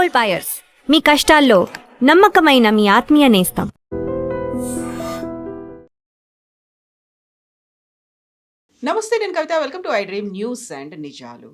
Gold buyers, మీ కష్టాల్లో నమ్మకమైన మీ ఆత్మీయ నేస్తం. నమస్తే, నేను Kavitha. Welcome to I dream news and నిజాలు.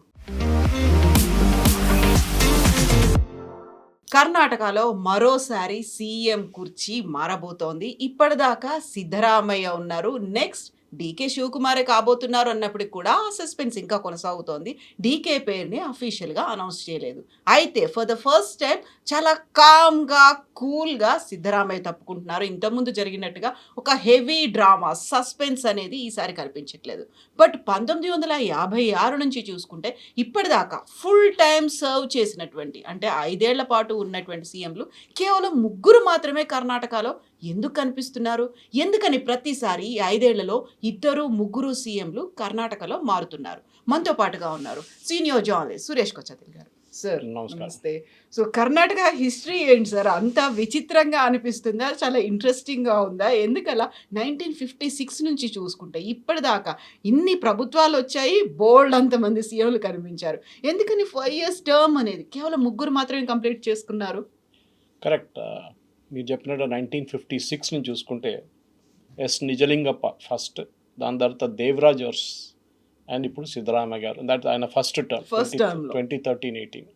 కర్ణాటకలో మరోసారి సీఎం కుర్చీ మారబోతోంది. ఇప్పటిదాకా సిద్ధరామయ్య ఉన్నారు, నెక్స్ట్ డీకే శివకుమారే కాబోతున్నారు అన్నప్పటికి కూడా ఆ సస్పెన్స్ ఇంకా కొనసాగుతోంది. డీకే పేరుని అఫీషియల్గా అనౌన్స్ చేయలేదు. అయితే ఫర్ ద ఫస్ట్ టైం చాలా కామ్గా, కూల్గా సిద్ధరామయ్య తప్పుకుంటున్నారు. ఇంతకుముందు జరిగినట్టుగా ఒక హెవీ డ్రామా, సస్పెన్స్ అనేది ఈసారి కనిపించట్లేదు. బట్ 1956 నుంచి చూసుకుంటే ఇప్పటిదాకా ఫుల్ టైం సర్వ్ చేసినటువంటి, అంటే 5 ఏళ్ల పాటు ఉన్నటువంటి సీఎంలు కేవలం 3 మాత్రమే కర్ణాటకలో ఎందుకు కనిపిస్తున్నారు? ఎందుకని ప్రతిసారి ఈ 5 ఏళ్లలో 2-3 సీఎంలు కర్ణాటకలో మారుతున్నారు? మనతో పాటుగా ఉన్నారు సీనియర్ జర్నలిస్ట్ సురేష్ కొచ్చాతిల్ గారు. సార్ నమస్తే. సో కర్ణాటక హిస్టరీ ఏంటి సార్? అంత విచిత్రంగా అనిపిస్తుందా? చాలా ఇంట్రెస్టింగ్గా ఉందా? ఎందుకలా 1956 నుంచి చూసుకుంటే ఇప్పటిదాకా ఇన్ని ప్రభుత్వాలు వచ్చాయి, బోల్డ్ అంతమంది సీఎంలు కనిపించారు. ఎందుకని 5 years టర్మ్ అనేది కేవలం 3 మాత్రమే కంప్లీట్ చేసుకున్నారు? కరెక్ట్. మీరు చెప్పినట్టు 1956 నుంచి చూసుకుంటే నిజలింగప్ప ఫస్ట్, దాని తర్వాత దేవరాజ్ అర్స్, అండ్ ఇప్పుడు సిద్ధరామయ్య గారు. దట్ ఆయన first term 2013-18.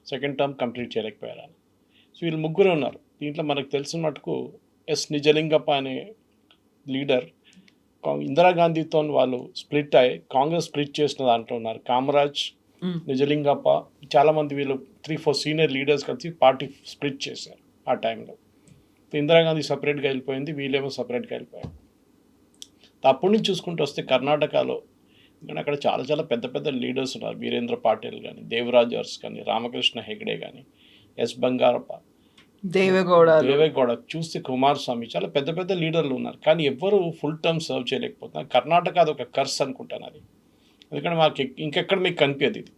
Second term complete చేయలేకపోయారు ఆయన. సో వీళ్ళు 3 ఉన్నారు. దీంట్లో మనకు తెలిసిన మటుకు నిజలింగప్ప అనే లీడర్ ఇందిరాగాంధీతో వాళ్ళు స్ప్లిట్ అయ్యి కాంగ్రెస్ స్ప్లిట్ చేసిన దాంట్లో ఉన్నారు. కామరాజ్, నిజలింగప్ప, చాలామంది వీళ్ళు 3-4 సీనియర్ లీడర్స్ కలిసి పార్టీ స్ప్లిట్ చేశారు ఆ టైంలో. ఇందిరాగాంధీ సపరేట్గా వెళ్ళిపోయింది, వీళ్ళేమో సపరేట్గా వెళ్ళిపోయారు. అప్పటి నుంచి చూసుకుంటూ వస్తే కర్ణాటకలో అక్కడ చాలా చాలా పెద్ద పెద్ద లీడర్స్ ఉన్నారు. వీరేంద్ర పాటిల్ కానీ, దేవరాజ్ అర్స్ కానీ, రామకృష్ణ హెగ్డే కానీ, ఎస్ బంగారప్ప, దేవేగౌడ, చూస్తే కుమారస్వామి, చాలా పెద్ద పెద్ద లీడర్లు ఉన్నారు. కానీ ఎవ్వరు ఫుల్ టర్మ్ సర్వ్ చేయలేకపోతున్నారు. కర్ణాటక అది ఒక కర్స్ అనుకుంటాను అది. ఎందుకంటే మాకు ఇంకెక్కడ మీకు కనిపించదు ఇది.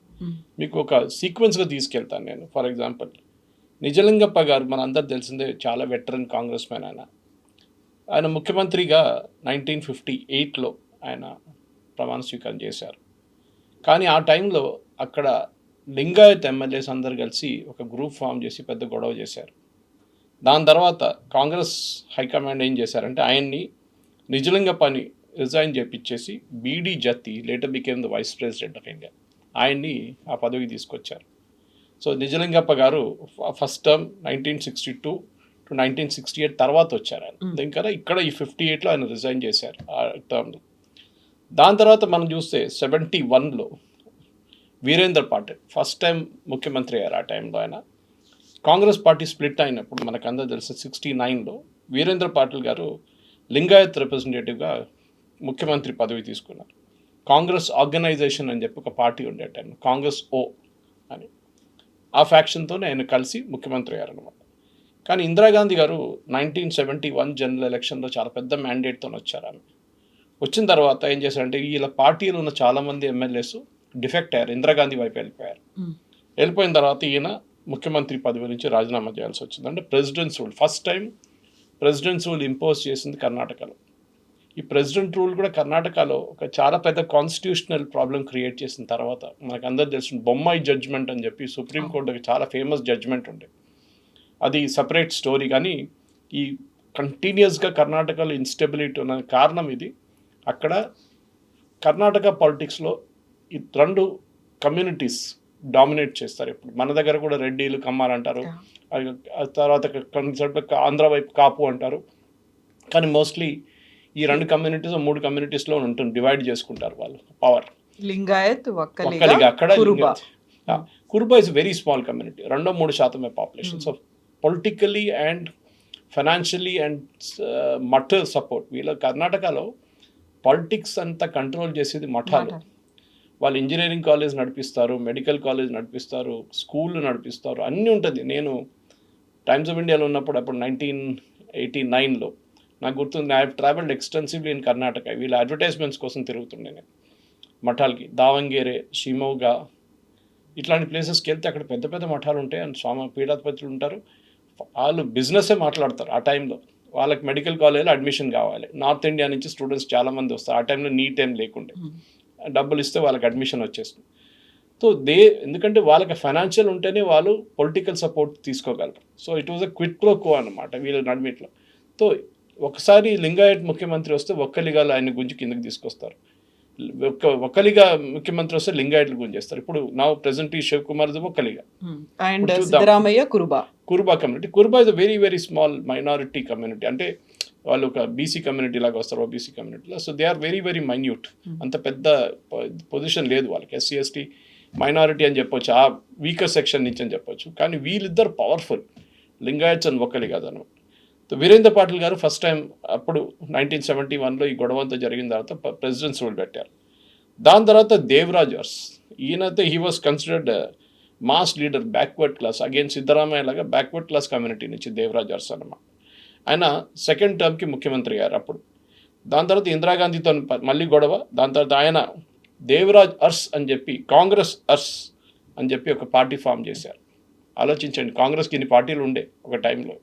మీకు ఒక సీక్వెన్స్గా తీసుకెళ్తాను నేను. ఫర్ ఎగ్జాంపుల్, నిజలింగప్ప గారు మన అందరు తెలిసిందే, చాలా వెటరన్ కాంగ్రెస్ మ్యాన్. ఆయన ముఖ్యమంత్రిగా 1958లో ఆయన ప్రమాణ స్వీకారం చేశారు. కానీ ఆ టైంలో అక్కడ లింగాయత్ ఎమ్మెల్యేస్ అందరు కలిసి ఒక గ్రూప్ ఫామ్ చేసి పెద్ద గొడవ చేశారు. దాని తర్వాత కాంగ్రెస్ హైకమాండ్ ఏం చేశారంటే ఆయన్ని నిజలింగప్పని రిజైన్ చేపించేసి B D Jatti, later became the vice president of India, ఆయన్ని ఆ పదవికి తీసుకొచ్చారు. సో నిజలింగప్ప గారు ఫస్ట్ టర్మ్ 1962-1968 తర్వాత వచ్చారు ఆయన. ఇంకా ఇక్కడ ఈ 58లో ఆయన రిజైన్ చేశారు ఆ టర్మ్లో. దాని తర్వాత మనం చూస్తే 71లో వీరేంద్ర పాటిల్ ఫస్ట్ టైం ముఖ్యమంత్రి అయ్యారు. ఆ టైంలో ఆయన కాంగ్రెస్ పార్టీ స్ప్లిట్ అయినప్పుడు మనకు అందరూ తెలుసు 69లో వీరేంద్ర పాటిల్ గారు లింగాయత్ రిప్రజెంటేటివ్గా ముఖ్యమంత్రి పదవి తీసుకున్నారు. కాంగ్రెస్ ఆర్గనైజేషన్ అని చెప్పి ఒక పార్టీ ఉండే టైం, కాంగ్రెస్ ఓ అని, ఆ ఫ్యాక్షన్తోనే ఆయన కలిసి ముఖ్యమంత్రి అయ్యారనమాట. కానీ ఇందిరాగాంధీ గారు 1971 జనరల్ ఎలక్షన్లో చాలా పెద్ద మ్యాండేట్తో వచ్చారు. ఆమె వచ్చిన తర్వాత ఏం చేశారంటే వీళ్ళ పార్టీలో ఉన్న చాలామంది ఎమ్మెల్యేస్ డిఫెక్ట్ అయ్యారు, ఇందిరాగాంధీ వైపు వెళ్ళిపోయారు. వెళ్ళిపోయిన తర్వాత ఈయన ముఖ్యమంత్రి పదవి నుంచి రాజీనామా చేయాల్సి వచ్చింది. అంటే presidents rule, first time presidents rule impose చేసింది కర్ణాటకలో. ఈ ప్రెసిడెంట్ రూల్ కూడా కర్ణాటకలో ఒక చాలా పెద్ద కాన్స్టిట్యూషనల్ ప్రాబ్లం క్రియేట్ చేసిన తర్వాత మనకు అందరు తెలిసిన బొమ్మాయి జడ్జ్మెంట్ అని చెప్పి సుప్రీంకోర్టుకి చాలా ఫేమస్ జడ్జ్మెంట్ ఉండే, అది సపరేట్ స్టోరీ. కానీ ఈ కంటిన్యూస్గా కర్ణాటకలో ఇన్స్టెబిలిటీ ఉన్న కారణం ఇది. అక్కడ కర్ణాటక పాలిటిక్స్లో ఈ 2 కమ్యూనిటీస్ డామినేట్ చేస్తారు. ఇప్పుడు మన దగ్గర కూడా రెడ్డిలు, కమ్మారు అంటారు, తర్వాత ఆంధ్ర వైపు కాపు అంటారు. కానీ మోస్ట్లీ ఈ 2 కమ్యూనిటీస్ 3 కమ్యూనిటీస్లో ఉంటుంది, డివైడ్ చేసుకుంటారు వాళ్ళు పవర్. లింగాయత్, అక్కడ Kuruba is very small community, 2-3% population. So politically and financially and మఠ సపోర్ట్, వీళ్ళ కర్ణాటకలో పాలిటిక్స్ అంతా కంట్రోల్ చేసేది మఠాలు. వాళ్ళు ఇంజనీరింగ్ కాలేజ్ నడిపిస్తారు, మెడికల్ కాలేజ్ నడిపిస్తారు, స్కూళ్ళు నడిపిస్తారు, అన్నీ ఉంటుంది. నేను టైమ్స్ ఆఫ్ ఇండియాలో ఉన్నప్పుడు అప్పుడు 1989లో నాకు గుర్తుంది, I have travelled extensively in Karnataka. వీళ్ళ అడ్వర్టైజ్మెంట్స్ కోసం తిరుగుతుండే నేను మఠాలకి. దావంగేరే, షిమోగా, ఇట్లాంటి ప్లేసెస్కి వెళ్తే అక్కడ పెద్ద పెద్ద మఠాలు ఉంటాయి అండ్ స్వామి పీఠాధిపతులు ఉంటారు. వాళ్ళు బిజినెస్సే మాట్లాడతారు ఆ టైంలో. వాళ్ళకి మెడికల్ కాలేజ్లో అడ్మిషన్ కావాలి, నార్త్ ఇండియా నుంచి స్టూడెంట్స్ చాలామంది వస్తారు. ఆ టైంలో నీట్ ఏం లేకుండే, డబ్బులు ఇస్తే వాళ్ళకి అడ్మిషన్ వచ్చేస్తుంది. సో సో ఎందుకంటే వాళ్ళకి ఫైనాన్షియల్ ఉంటేనే వాళ్ళు పొలిటికల్ సపోర్ట్ తీసుకోగలరు. So it was a quid pro quo అనమాట వీళ్ళ నడిమిట్లో. సో ఒకసారి లింగాయత్ ముఖ్యమంత్రి వస్తే ఒక్కలిగాలు ఆయన గుంజి కిందకి తీసుకొస్తారు. ఒక్కలిగా ముఖ్యమంత్రి వస్తే లింగాయట్లు గుంజేస్తారు. ఇప్పుడు నా ప్రెసెంట్ ఈ Shivakumar Vokkaliga and Siddaramaiah Kuruba community. Kuruba is a very very small minority community. అంటే వాళ్ళు ఒక బీసీ కమ్యూనిటీ లాగా వస్తారు, ఓబీసీ కమ్యూనిటీలో. So they are very very minute. అంత పెద్ద పొజిషన్ లేదు వాళ్ళకి. ఎస్సీ ఎస్టీ మైనారిటీ అని చెప్పొచ్చు, ఆ వీకర్ సెక్షన్ నుంచి అని చెప్పొచ్చు. కానీ వీళ్ళిద్దరు పవర్ఫుల్, లింగాయత్స్ అని ఒక్కలి కాదు అనమాట. సో వీరేంద్ర పాటిల్ గారు ఫస్ట్ టైం అప్పుడు 1971లో ఈ గొడవ అంతా జరిగిన తర్వాత ప్రెసిడెంట్స్ రూల్ పెట్టారు. దాని తర్వాత దేవరాజ్ అర్స్, ఈయనైతే he was considered mass leader, backward class, again Siddaramaiah లాగా బ్యాక్వర్డ్ క్లాస్ కమ్యూనిటీ నుంచి దేవరాజ్ అర్స్ అన్నమాట. ఆయన సెకండ్ టర్మ్కి ముఖ్యమంత్రి అయ్యారు అప్పుడు. దాని తర్వాత ఇందిరాగాంధీతో మళ్ళీ గొడవ. దాని తర్వాత ఆయన దేవరాజ్ అర్స్ అని చెప్పి కాంగ్రెస్ అర్స్ అని చెప్పి ఒక పార్టీ ఫామ్ చేశారు. ఆలోచించండి, కాంగ్రెస్కి ఇన్ని పార్టీలు ఉండే ఒక టైంలో.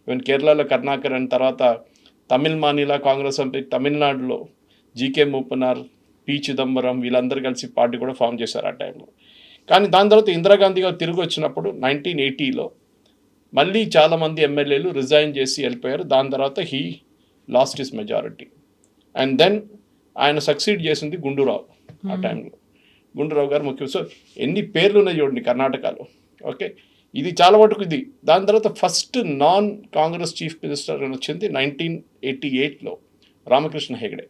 ఈవెన్ కేరళలో కరుణాకర్ అని, తర్వాత తమిళమానిలా కాంగ్రెస్ అని, తమిళనాడులో జీకే మూపనార్, పి చిదంబరం వీళ్ళందరూ కలిసి పార్టీ కూడా ఫామ్ చేశారు ఆ టైంలో. కానీ దాని తర్వాత ఇందిరాగాంధీ గారు తిరిగి వచ్చినప్పుడు 1980లో మళ్ళీ చాలామంది ఎమ్మెల్యేలు రిజైన్ చేసి వెళ్ళిపోయారు. దాని తర్వాత he lost his majority. And then ఆయన సక్సీడ్ చేసింది గుండూరావు ఆ టైంలో. గుండూరావు గారు ముఖ్యం. సో ఎన్ని పేర్లు ఉన్నాయి చూడండి కర్ణాటకలో. ఓకే, ఇది చాలా మటుకు ఇది. దాని తర్వాత first non Congress chief minister అని వచ్చింది 1988లో రామకృష్ణ హెగడే.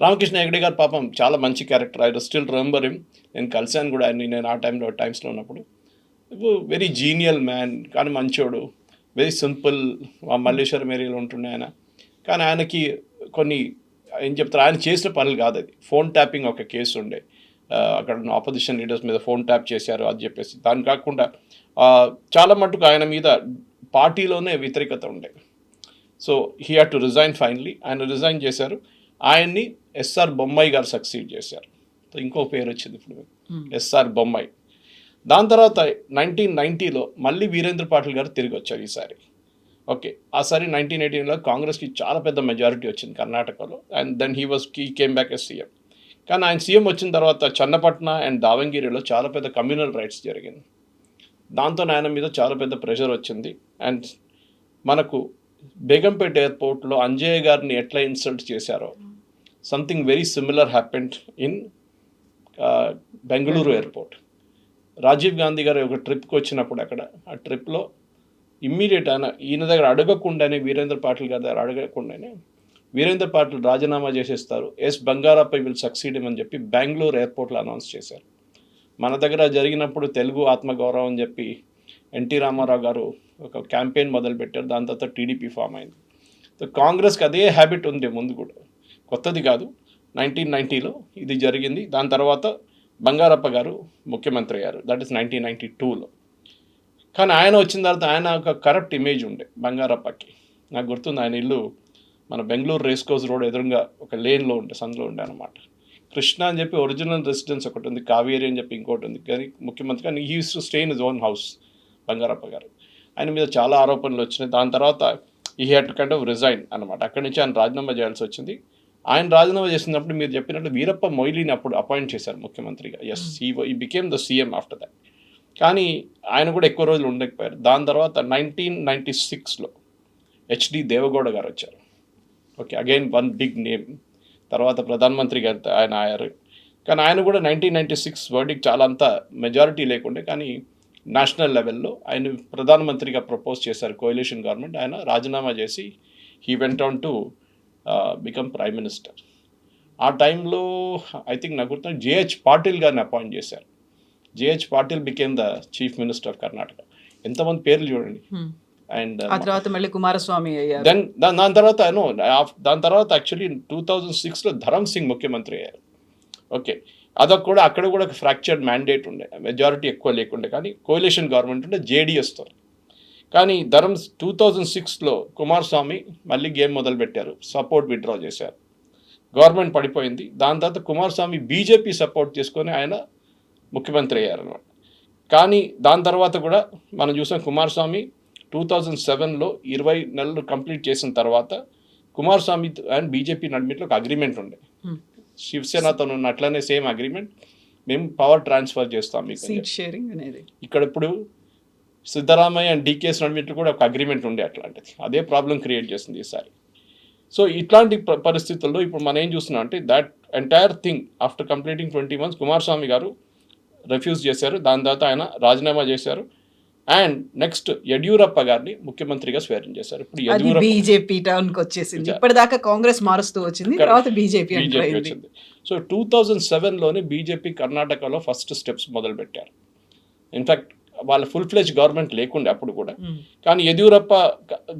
రామకృష్ణ హెగడే గారు పాపం చాలా మంచి character. I still remember him. నేను కలిశాను కూడా ఆయన, నేను ఆ టైమ్స్లో ఉన్నప్పుడు. వెరీ జీనియల్ మ్యాన్, కానీ మంచోడు, వెరీ సింపుల్. మల్లేశ్వరం ఏరియాలో ఉంటుండే ఆయన. కానీ ఆయనకి కొన్ని ఏం చెప్తారు, ఆయన చేసిన పనులు కాదు అది. ఫోన్ ట్యాపింగ్ ఒక కేసు ఉండే, అక్కడ ఉన్న ఆపోజిషన్ లీడర్స్ మీద ఫోన్ ట్యాప్ చేశారు అది చెప్పేసి. దాని కాకుండా చాలా మటుకు ఆయన మీద పార్టీలోనే వ్యతిరేకత ఉండే. So he had to resign finally. ఆయన రిజైన్ చేశారు. ఆయన్ని ఎస్ఆర్ బొమ్మాయి గారు సక్సీడ్ చేశారు. సో ఇంకో పేరు వచ్చింది ఇప్పుడు, ఎస్ఆర్ బొమ్మాయి. దాని తర్వాత 1990లో మళ్ళీ వీరేంద్ర పాటిల్ గారు తిరిగి వచ్చారు ఈసారి. ఓకే, ఆసారి 1918లో కాంగ్రెస్కి చాలా పెద్ద మెజారిటీ వచ్చింది కర్ణాటకలో. And then he came back as CM. కానీ ఆయన సీఎం వచ్చిన తర్వాత చన్నపట్న అండ్ దావంగిరిలో చాలా పెద్ద కమ్యూనల్ రైట్స్ జరిగింది. దాంతో ఆయన మీద చాలా పెద్ద ప్రెషర్ వచ్చింది. అండ్ మనకు బేగంపేట ఎయిర్పోర్ట్లో అంజయ్య గారిని ఎట్లా ఇన్సల్ట్ చేశారో, something very similar happened in Bengaluru airport. Rajiv Gandhi గారు ఒక ట్రిప్కి వచ్చినప్పుడు అక్కడ ఆ ట్రిప్లో ఇమ్మీడియట్ ఈయన దగ్గర అడగకుండానే, వీరేంద్ర పాటిల్ గారి దగ్గర అడగకుండానే వీరేంద్ర పాటిల్ రాజీనామా చేసేస్తారు, ఎస్ బంగారప్ప విల్ సక్సీడ్ అని చెప్పి బెంగళూరు ఎయిర్పోర్ట్లో అనౌన్స్ చేశారు. మన దగ్గర జరిగినప్పుడు తెలుగు ఆత్మగౌరవం అని చెప్పి ఎన్టీ రామారావు గారు ఒక క్యాంపెయిన్ మొదలుపెట్టారు. దాని తర్వాత టీడీపీ ఫామ్ అయింది. సో కాంగ్రెస్కి అదే హ్యాబిట్ ఉంది ముందు కూడా, కొత్తది కాదు. 1990లో ఇది జరిగింది. దాని తర్వాత బంగారప్ప గారు ముఖ్యమంత్రి అయ్యారు, దట్ ఈస్ 1992లో. కానీ ఆయన వచ్చిన తర్వాత ఆయన ఒక కరప్ట్ ఇమేజ్ ఉండే బంగారప్పకి. నాకు గుర్తుంది, ఆయన ఇల్లు మన బెంగళూరు రేస్ కోర్స్ రోడ్ ఎదురుగా ఒక లేన్లో ఉండే, సందులో ఉండే అనమాట. కృష్ణ అని చెప్పి ఒరిజినల్ రెసిడెన్స్ ఒకటి ఉంది, కావేరి అని చెప్పి ఇంకోటి ఉంది. కానీ ముఖ్యమంత్రి కానీ he use to stay in his own house Bangarappa గారు. ఆయన మీద చాలా ఆరోపణలు వచ్చినాయి. దాని తర్వాత ఈ had to kind of resign అనమాట. అక్కడి నుంచి ఆయన రాజీనామా చేయాల్సి వచ్చింది. ఆయన రాజీనామా చేసినప్పుడు మీరు చెప్పినట్టు వీరప్ప మొయిలీని అప్పుడు అపాయింట్ చేశారు ముఖ్యమంత్రిగా. Yes, he became the CM after that. కానీ ఆయన కూడా ఎక్కువ రోజులు ఉండకపోయారు. దాని తర్వాత 1996లో హెచ్డి దేవగౌడ గారు వచ్చారు. Okay, again one big name. తర్వాత ప్రధానమంత్రి గారు ఆయన అయ్యారు. కానీ ఆయన కూడా 1996 వర్డిక్ చాలా అంత మెజారిటీ లేకుండే, కానీ నేషనల్ లెవెల్లో ఆయన ప్రధానమంత్రిగా ప్రపోజ్ చేశారు కోalition గవర్నమెంట్. ఆయన రాజీనామా చేసి he went on to become prime minister. ఆ టైంలో ఐ థింక్ నాకు గుర్తు జేహెచ్ పాటిల్ గారిని అపాయింట్ చేశారు. JH Patil became the chief minister of Karnataka. ఎంతమంది పేర్లు చూడండి. అండ్ తర్వాత మళ్ళీ కుమారస్వామి అయ్యారు. దెన్ దాని తర్వాత యాక్చువల్లీ 2006లో ధరమ్ సింగ్ ముఖ్యమంత్రి అయ్యారు. ఓకే, అక్కడ కూడా ఒక ఫ్రాక్చర్డ్ మ్యాండేట్ ఉండే, మెజారిటీ ఎక్కువ లేకుండే, కానీ కోalition గవర్నమెంట్ ఉండే జేడీఎస్తో. కానీ 2006లో కుమారస్వామి మళ్ళీ గేమ్ మొదలుపెట్టారు, సపోర్ట్ విత్డ్రా చేశారు, గవర్నమెంట్ పడిపోయింది. దాని తర్వాత కుమారస్వామి బీజేపీ సపోర్ట్ చేసుకొని ఆయన ముఖ్యమంత్రి అయ్యారు అనమాట. కానీ దాని తర్వాత కూడా మనం చూసాం కుమారస్వామి 2007లో 20 నెలలు కంప్లీట్ చేసిన తర్వాత కుమారస్వామి అండ్ బీజేపీ నడిమిట్లో ఒక అగ్రిమెంట్ ఉండే, శివసేనతో ఉన్న అట్లనే సేమ్ అగ్రిమెంట్. మేము పవర్ ట్రాన్స్ఫర్ చేస్తాం మీకు అని సీట్ చెప్పి. షేరింగ్ అనేది. ఇక్కడ ఇప్పుడు సిద్ధరామయ్య అండ్ డీకేఎస్ నడిమిట్లు కూడా ఒక అగ్రిమెంట్ ఉండే అట్లాంటిది. అదే ప్రాబ్లం క్రియేట్ చేస్తుంది ఈసారి. సో ఇట్లాంటి పరిస్థితుల్లో ఇప్పుడు మనం ఏం చూస్తున్నాం అంటే that entire thing after completing 20 months Kumaraswamy గారు రిఫ్యూజ్ చేశారు. దాని తర్వాత ఆయన రాజీనామా చేశారు. అండ్ నెక్స్ట్ యడ్యూరప్ప గారిని ముఖ్యమంత్రిగా స్వేరింగ్ చేశారు. ఇప్పుడు అది యడ్యూరప్ప బీజేపీ టర్న్ కి వచ్చేసింది. ఇప్పటిదాకా కాంగ్రెస్ మారుస్తూ వచ్చింది, తర్వాత బీజేపీ అయింది. వచ్చింది. సో 2007లోనే బీజేపీ కర్ణాటకలో ఫస్ట్ స్టెప్స్ మొదలు పెట్టారు. ఇన్ఫాక్ట్ వాళ్ళ ఫుల్ ఫ్లెజ్ గవర్నమెంట్ లేకుండే అప్పుడు కూడా. కానీ యడ్యూరప్ప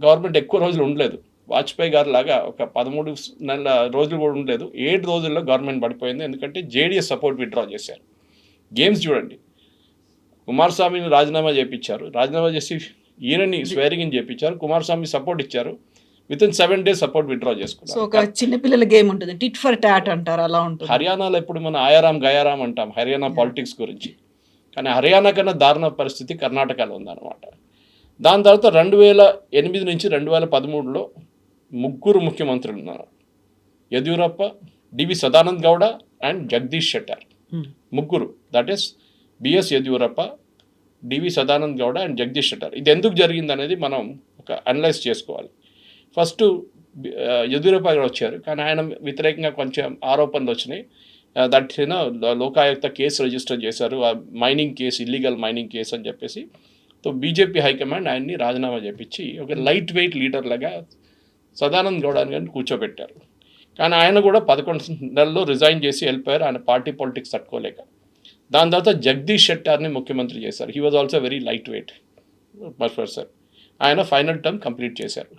గవర్నమెంట్ ఎక్కువ రోజులు ఉండలేదు. వాజ్పేయి గారు లాగా ఒక 13 నెలల రోజులు కూడా ఉండలేదు. 7 రోజుల్లో గవర్నమెంట్ పడిపోయింది. ఎందుకంటే జేడీఎస్ సపోర్ట్ విత్డ్రా చేశారు. గేమ్స్ చూడండి, కుమారస్వామిని రాజీనామా చేయించారు. రాజీనామా చేసి ఈయనని స్వేరింగ్ చేయించారు. కుమారస్వామి సపోర్ట్ ఇచ్చారు. With in 7 days support withdraw so చేసుకున్నారు. ఒక చిన్నపిల్లల గేమ్ ఉంటుంది, టిట్ ఫర్ టాట్ అంటారు, అలా ఉంటుంది. హర్యానాలో ఇప్పుడు మనం ఆయారాం గయారాం అంటాం హర్యానా పాలిటిక్స్ గురించి. కానీ హర్యానా కన్నా దారుణ పరిస్థితి కర్ణాటకలో ఉందన్నమాట. దాని తర్వాత 2008 నుంచి 2013లో 3 ముఖ్యమంత్రులు ఉన్నారు. Yeddyurappa, D V Sadanand Gowda and Jagadish Shettar. 3. That is B S Yeddyurappa, D V Sadanand Gowda and Jagadish Shettar. ఇది ఎందుకు జరిగింది అనేది మనం ఒక అనలైజ్ చేసుకోవాలి. ఫస్ట్ యడ్యూరప్ప గారు వచ్చారు, కానీ ఆయన వ్యతిరేకంగా కొంచెం ఆరోపణలు వచ్చినాయి. దట్ లోకాయుక్త కేసు రిజిస్టర్ చేశారు, mining case, illegal mining case అని చెప్పేసి. సో బీజేపీ హైకమాండ్ ఆయన్ని రాజీనామా చేపించి ఒక లైట్ వెయిట్ లీడర్ లాగా సదానంద్ గౌడ గారిని కూర్చోబెట్టారు. కానీ ఆయన కూడా 11 నెలల్లో రిజైన్ చేసి వెళ్ళిపోయారు, ఆయన పార్టీ పాలిటిక్స్ తట్టుకోలేక. దాని తర్వాత జగదీష్ షెట్టార్ని ముఖ్యమంత్రి చేశారు. He was also very light weight person. ఆయన ఫైనల్ టర్మ్ కంప్లీట్ చేశారు.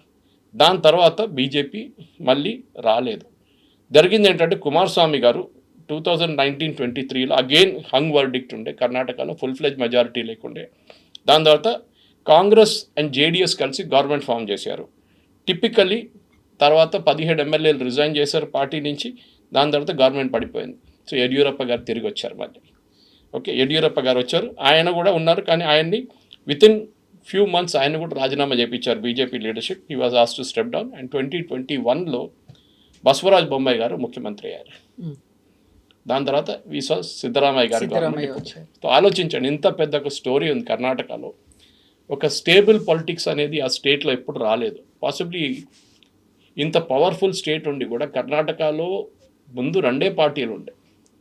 దాని తర్వాత బీజేపీ మళ్ళీ రాలేదు. జరిగింది ఏంటంటే కుమారస్వామి గారు 2019-23లో అగైన్ హంగ్ వర్డిక్ట్ ఉండే, కర్ణాటకలో ఫుల్ ఫ్లెజ్ మెజారిటీ లేకుండే. దాని తర్వాత కాంగ్రెస్ అండ్ జేడీఎస్ కలిసి గవర్నమెంట్ ఫామ్ చేశారు. టిపికలీ తర్వాత 17 ఎమ్మెల్యేలు రిజైన్ చేశారు పార్టీ నుంచి. దాని తర్వాత గవర్నమెంట్ పడిపోయింది. సో యడ్యూరప్ప గారు తిరిగి వచ్చారు మళ్ళీ. ఓకే, యడ్యూరప్ప గారు వచ్చారు, ఆయన కూడా ఉన్నారు. కానీ ఆయన్ని విత్ ఇన్ ఫ్యూ మంత్స్ ఆయన కూడా రాజీనామా చేయించారు BJP leadership. He was asked to step down. And 2021లో బసవరాజ్ బొమ్మాయి గారు ముఖ్యమంత్రి అయ్యారు. దాని తర్వాత వీసా సిద్ధరామయ్య గారు వచ్చారు. సో ఆలోచించండి, ఇంత పెద్ద ఒక స్టోరీ ఉంది కర్ణాటకలో. ఒక స్టేబుల్ పాలిటిక్స్ అనేది ఆ స్టేట్లో ఎప్పుడు రాలేదు. పాసిబ్లీ ఇంత పవర్ఫుల్ స్టేట్ ఉండి కూడా కర్ణాటకలో ముందు 2 పార్టీలు ఉండే,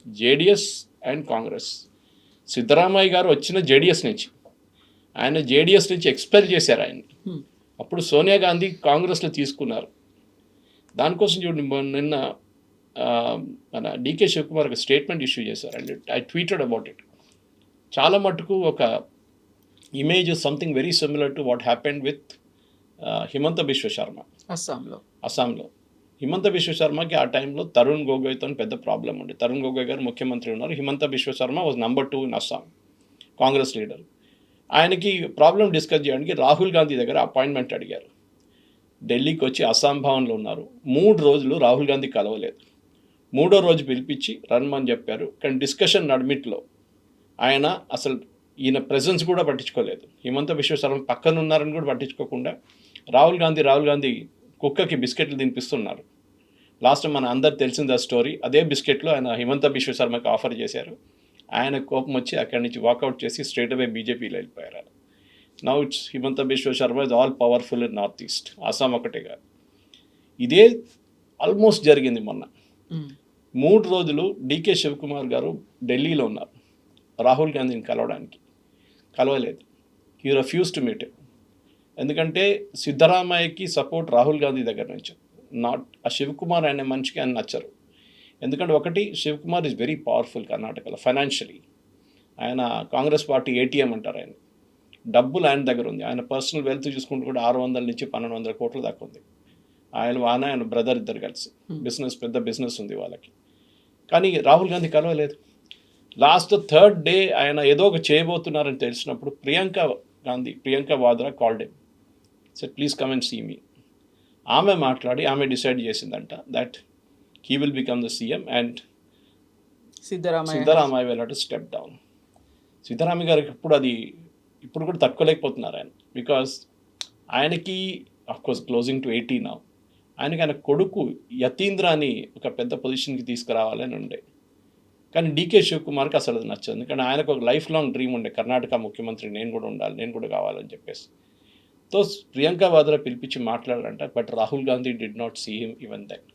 జేడిఎస్ అండ్ కాంగ్రెస్. సిద్ధరామయ్య గారు వచ్చిన జేడిఎస్ నుంచి, ఆయన జేడిఎస్ నుంచి ఎక్స్పెల్ చేశారు ఆయన్ని. అప్పుడు సోనియా గాంధీ కాంగ్రెస్లో తీసుకున్నారు. దానికోసం చూడండి, నిన్న మన డీకే శివకుమార్ ఒక స్టేట్మెంట్ ఇష్యూ చేశారు. And I tweeted about it. చాలా మటుకు ఒక image something very similar to what happened with Himanta Biswa Sharma అస్సాంలో. హిమంత బిశ్వ శర్మకి ఆ టైంలో తరుణ్ గొగోయ్తో పెద్ద ప్రాబ్లం ఉంది. తరుణ్ గొగోయ్ గారు ముఖ్యమంత్రి ఉన్నారు. Himanta Biswa Sharma was number 2 in Assam, Congress leader. ఆయనకి ప్రాబ్లం డిస్కస్ చేయడానికి రాహుల్ గాంధీ దగ్గర అపాయింట్మెంట్ అడిగారు. ఢిల్లీకి వచ్చి అస్సాం భవన్లో ఉన్నారు. 3 రోజులు రాహుల్ గాంధీ కలవలేదు. 3వ రోజు పిలిపించి రమ్మని చెప్పారు. కానీ డిస్కషన్ నడిమిట్లో ఆయన అసలు ఈయన ప్రెజెన్స్ కూడా పట్టించుకోలేదు. హిమంత బిశ్వ శర్మ పక్కన ఉన్నారని కూడా పట్టించుకోకుండా రాహుల్ గాంధీ కుక్కకి బిస్కెట్లు తినిపిస్తున్నారు. లాస్ట్ మన అందరు తెలిసింది ఆ స్టోరీ. అదే బిస్కెట్లు ఆయన హిమంత బిశ్వ శర్మకి ఆఫర్ చేశారు. ఆయన కోపం వచ్చి అక్కడి నుంచి వాకౌట్ చేసి స్ట్రేట్ అవే బీజేపీలో వెళ్ళిపోయారు. Now it's Himanta Biswa Sharma is all powerful in north east, Assam ఒకటే కాదు. ఇదే ఆల్మోస్ట్ జరిగింది మొన్న. 3 రోజులు డీకే శివకుమార్ గారు ఢిల్లీలో ఉన్నారు రాహుల్ గాంధీని కలవలేదు. He refuse to meet. ఎందుకంటే సిద్ధరామయ్యకి సపోర్ట్ రాహుల్ గాంధీ దగ్గర నుంచి, నాట్ ఆ శివకుమార్ అనే మనిషికి ఆయన నచ్చరు. ఎందుకంటే ఒకటి, శివకుమార్ ఈజ్ వెరీ పవర్ఫుల్ కర్ణాటకలో ఫైనాన్షియలీ. ఆయన కాంగ్రెస్ పార్టీ ఏటీఎం అంటారు. ఆయన డబ్బులు ఆయన దగ్గర ఉంది. ఆయన పర్సనల్ వెల్త్ చూసుకుంటూ కూడా 600 నుంచి 1200 కోట్ల దాకా ఉంది. ఆయన బ్రదర్ ఇద్దరు కలిసి పెద్ద బిజినెస్ ఉంది వాళ్ళకి. కానీ రాహుల్ గాంధీ కలవలేదు. లాస్ట్ 3rd డే ఆయన ఏదో ఒక చేయబోతున్నారని తెలిసినప్పుడు Priyanka Vadra called him, said please come and see me. ఆమె మాట్లాడి ఆమె డిసైడ్ చేసిందంట that he will become the CM and Siddaramaiah will have to step down. Siddaramaiah గారికి ఇప్పుడు కూడా తట్టుకోలేకపోతున్నారు ఆయన. బికాస్ ఆయనకి అఫ్కోర్స్ క్లోజింగ్ టు 80 నౌ. ఆయన కొడుకు యతీంద్రాని ఒక పెద్ద పొజిషన్కి తీసుకురావాలని ఉండే. కానీ డీకే శివకుమార్కి అసలు అది నచ్చదు. ఎందుకంటే ఆయనకు ఒక లైఫ్ లాంగ్ డ్రీమ్ ఉండే, కర్ణాటక ముఖ్యమంత్రి నేను కూడా ఉండాలి, నేను కూడా కావాలని చెప్పేసి. తో ప్రియాంక వాద్రా పిలిపించి మాట్లాడాలంట, but Rahul Gandhi did not see him even that.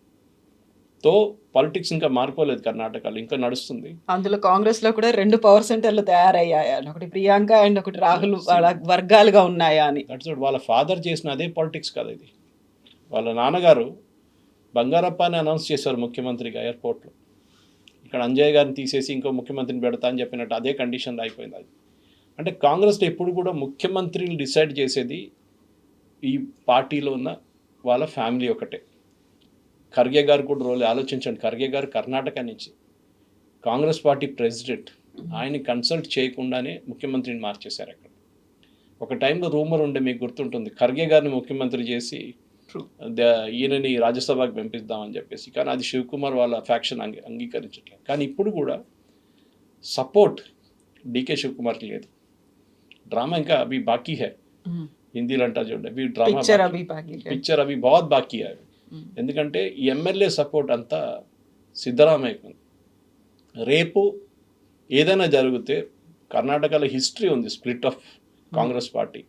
తో పాలిటిక్స్ ఇంకా మారిపోలేదు కర్ణాటకలో, ఇంకా నడుస్తుంది. అందులో కాంగ్రెస్ లో కూడా 2 పవర్ సెంటర్లు తయారయ్యాయి, ఒకటి ప్రియాంక అండ్ ఒకటి రాహుల్, వాళ్ళ వర్గాలుగా ఉన్నాయా అని. దట్స్ వాట్ వాళ్ళ ఫాదర్ చేసిన అదే పాలిటిక్స్ కదా ఇది. వాళ్ళ నాన్నగారు బంగారప్ప అని అనౌన్స్ చేశారు ముఖ్యమంత్రిగా ఎయిర్పోర్ట్లో. ఇక్కడ అంజయ్ గారిని తీసేసి ఇంకో ముఖ్యమంత్రిని పెడతా అని చెప్పినట్టు అదే కండిషన్లో అయిపోయింది అది. అంటే కాంగ్రెస్లో ఎప్పుడు కూడా ముఖ్యమంత్రిని డిసైడ్ చేసేది ఈ పార్టీలో ఉన్న వాళ్ళ ఫ్యామిలీ ఒకటే. ఖర్గే గారు కూడా రోల్ ఆలోచించండి. ఖర్గే గారు కర్ణాటక నుంచి కాంగ్రెస్ పార్టీ ప్రెసిడెంట్, ఆయన్ని కన్సల్ట్ చేయకుండానే ముఖ్యమంత్రిని మార్చేశారు అక్కడ. ఒక టైంలో రూమర్ ఉండే, మీకు గుర్తుంటుంది, ఖర్గే గారిని ముఖ్యమంత్రి చేసి ఈయనని రాజ్యసభకు పంపిద్దామని చెప్పేసి. కానీ అది శివకుమార్ వాళ్ళ ఫ్యాక్షన్ అంగీకరించట్లేదు. కానీ ఇప్పుడు కూడా సపోర్ట్ డీకే శివకుమార్కి లేదు. డ్రామా ఇంకా అవి బాకీ హై, హిందీలో అంటారు చూడండి, అవి డ్రామా పిక్చర్ అవి బాగా బాకీ హై. ఎందుకంటే ఈ ఎమ్మెల్యే సపోర్ట్ అంతా సిద్ధరామయ్యకు ఉంది. రేపు ఏదైనా జరిగితే కర్ణాటకలో హిస్టరీ ఉంది split of Congress party,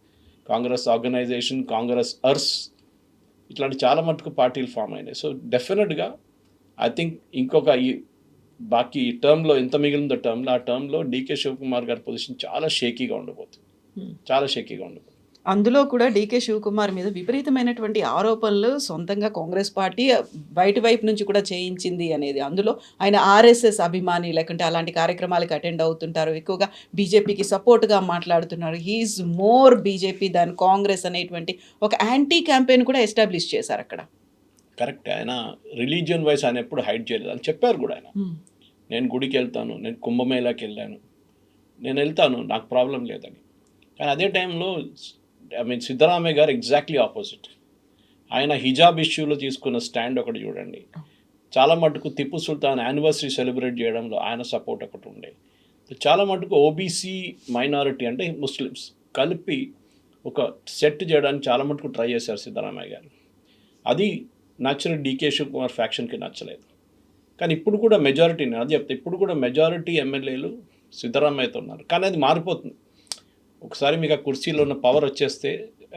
Congress organisation, Congress Urs, ఇట్లాంటి చాలా మటుకు పార్టీలు ఫామ్ అయినాయి. సో డెఫినెట్గా ఐ థింక్ ఇంకొక ఈ బాకీ టర్మ్లో ఎంత మిగిలిందో టర్మ్లో, ఆ టర్మ్లో డీకే శివకుమార్ గారి పొజిషన్ చాలా షేకీగా ఉండబోతుంది, చాలా షేకీగా ఉండబోతుంది. అందులో కూడా డీకే శివకుమార్ మీద విపరీతమైనటువంటి ఆరోపణలు సొంతంగా కాంగ్రెస్ పార్టీ బయటి వైపు నుంచి కూడా చేయించింది అనేది. అందులో ఆయన ఆర్ఎస్ఎస్ అభిమాని, లేకుంటే అలాంటి కార్యక్రమాలకు అటెండ్ అవుతుంటారు, ఎక్కువగా బీజేపీకి సపోర్ట్గా మాట్లాడుతున్నారు. హీఈస్ మోర్ బీజేపీ దాన్ కాంగ్రెస్ అనేటువంటి ఒక యాంటీ క్యాంపెయిన్ కూడా ఎస్టాబ్లిష్ చేశారు అక్కడ. కరెక్ట్. ఆయన రిలీజియన్ వైజ్ ఆయన ఎప్పుడు హైడ్ చేయలేదు అని చెప్పారు కూడా ఆయన. నేను గుడికి వెళ్తాను, నేను కుంభమేళాకి వెళ్ళాను, నేను వెళ్తాను, నాకు ప్రాబ్లం లేదని. కానీ అదే టైంలో సిద్ధరామయ్య గారు ఎగ్జాక్ట్లీ ఆపోజిట్. ఆయన హిజాబ్ ఇష్యూలో తీసుకున్న స్టాండ్ ఒకటి చూడండి. చాలా మటుకు టిప్పు సుల్తాన్ యానివర్సరీ సెలబ్రేట్ చేయడంలో ఆయన సపోర్ట్ ఒకటి ఉండే. చాలా మటుకు ఓబీసీ మైనారిటీ అంటే ముస్లిమ్స్ కలిపి ఒక సెట్ చేయడానికి చాలా మటుకు ట్రై చేశారు సిద్ధరామయ్య గారు. అది నచ్చని డీకే శివకుమార్ ఫ్యాక్షన్కి నచ్చలేదు. కానీ ఇప్పుడు కూడా మెజారిటీ, నేను అది చెప్తే, ఇప్పుడు కూడా మెజారిటీ ఎమ్మెల్యేలు సిద్ధరామయ్యతో ఉన్నారు. కానీ అది మారిపోతుంది. ఒకసారి మీకు ఆ కుర్చీలో ఉన్న పవర్ వచ్చేస్తే